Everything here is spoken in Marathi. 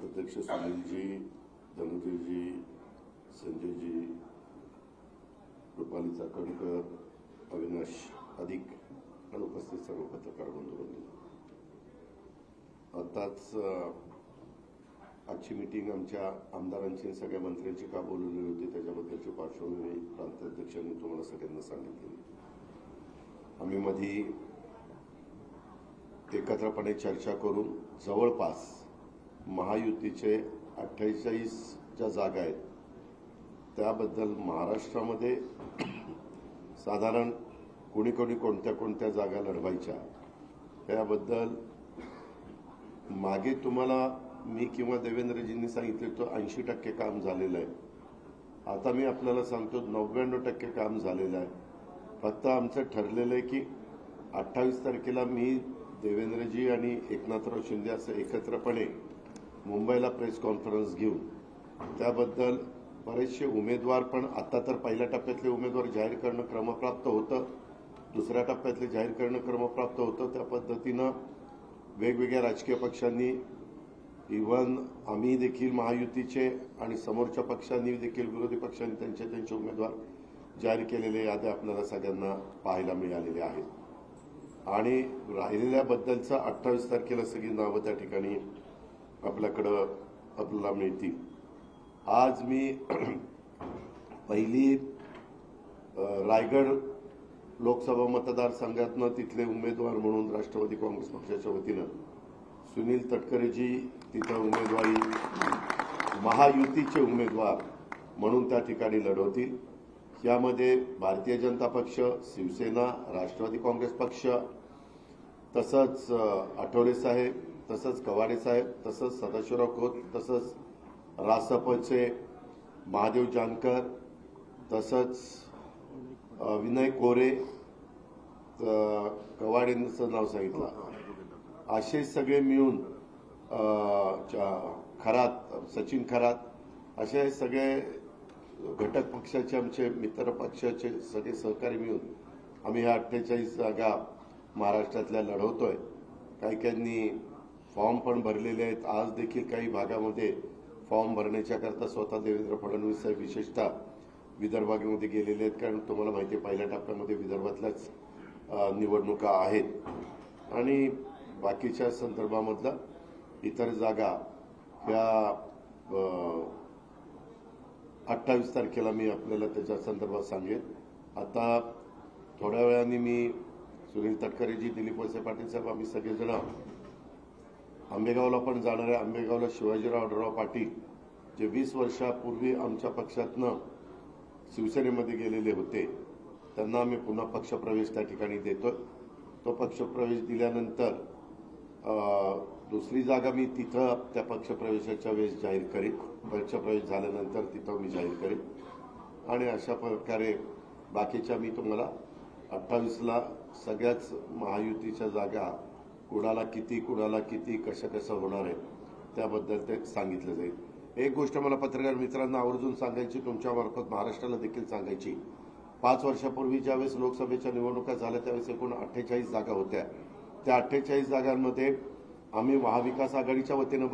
अध्यक्ष सुनीलजी, धनंजयजी, संजयजी, रुपाली चाकणकर, अविनाश अधिक आणि उपस्थित सर्व पत्रकार बंधूंनी, आताच आजची मीटिंग आमच्या आमदारांची सगळ्या मंत्र्यांची का बोलवली होती त्याच्याबद्दलची पार्श्वभूमी प्रांताध्यक्षांनी तुम्हाला सगळ्यांना सांगितली। आम्ही मध्ये एकत्रपणे चर्चा करून जवळपास महायुतीचे 48 ज्या जागा आहेत त्याबद्दल महाराष्ट्रामध्ये साधारण कोणी कोणत्या जागा लढवायच्या त्याबद्दल मागे तुम्हाला मी किंवा देवेंद्रजींनी सांगितले तो 80% काम झालेलं आहे। आता मी आपल्याला सांगतो 99% काम झालेलं आहे। फक्त आमचं ठरलेलं आहे की 28 तारखेला मी देवेंद्रजी आणि एकनाथराव शिंदे असं एकत्रपणे मुंबईला प्रेस कॉन्फरन्स घेऊन त्याबद्दल बरेचसे उमेदवार पण आता तर पहिल्या टप्प्यातले उमेदवार जाहीर करणं क्रमप्राप्त होतं, दुसऱ्या टप्प्यातले जाहीर करणं क्रमप्राप्त होतं। त्या पद्धतीनं वेगवेगळ्या राजकीय पक्षांनी इव्हन आम्ही देखील महायुतीचे आणि समोरच्या पक्षांनी देखील विरोधी पक्षांनी त्यांचे उमेदवार जाहीर केलेले याद्या आपल्याला सगळ्यांना पाहायला मिळालेल्या आहेत आणि राहिलेल्याबद्दलचा 28 तारखेला सगळी नावं त्या ठिकाणी आपल्याला मिळतील। आज मी पहिली रायगड लोकसभा मतदारसंघातनं तिथले उमेदवार म्हणून राष्ट्रवादी काँग्रेस पक्षाच्या वतीनं सुनील तटकरेजी तिथं उमेदवारी महायुतीचे उमेदवार म्हणून त्या ठिकाणी लढवतील। यामध्ये भारतीय जनता पक्ष, शिवसेना, राष्ट्रवादी काँग्रेस पक्ष, तसंच आठवले साहेब, तसंच कवाडे साहेब, तसंच सदाशिवराव खोत, तसंच रासपचे महादेव जानकर, तसंच विनय कोरे, कवाडेंचं नाव सांगितलं, असे सगळे मिळून खरात, सचिन खरात, असे सगळे घटक पक्षाचे आमचे मित्र पक्षाचे सगळे सहकारी मिळून आम्ही ह्या 48 जागा महाराष्ट्रातल्या लढवतोय। काही फॉर्म पण भरलेले आहेत। आज देखील काही भागामध्ये फॉर्म भरण्याच्या करता स्वतः देवेंद्र फडणवीस साहेब विशेषतः विदर्भामध्ये गेलेले आहेत, कारण तुम्हाला माहिती आहे पहिल्या टप्प्यामध्ये विदर्भातल्याच निवडणुका आहेत आणि बाकीच्या संदर्भामधला इतर जागा ह्या 28 तारखेला मी आपल्याला त्याच्या संदर्भात सांगेन। आता थोड्या वेळाने मी सुनील तटकरेजी, दिलीप वळसे पाटील साहेब, आम्ही सगळेजण आंबेगावला पण जाणार आहे। आंबेगावला शिवाजीराव आढळराव पाटील जे 20 वर्षापूर्वी आमच्या पक्षातनं शिवसेनेमध्ये गेलेले होते त्यांना आम्ही पुन्हा पक्षप्रवेश त्या ठिकाणी देतोय। तो पक्षप्रवेश दिल्यानंतर दुसरी जागा मी तिथं त्या पक्षप्रवेशाच्या वेळेस जाहीर करेन, पक्षप्रवेश झाल्यानंतर तिथं मी जाहीर करेन आणि अशा प्रकारे बाकीच्या मी तुम्हाला 28ला सगळ्याच महायुतीच्या जागा कुणाला किती कसं होणार आहे त्याबद्दल ते सांगितलं जाईल। एक गोष्ट मला पत्रकार मित्रांना आवर्जून सांगायची, तुमच्या मार्फत महाराष्ट्राला देखील सांगायची, 5 वर्षापूर्वी ज्यावेळेस लोकसभेच्या निवडणुका झाल्या त्यावेळेस एकूण 48 जागा होत्या। त्या 48 जागांमध्ये आम्ही महाविकास आघाडीच्या वतीनं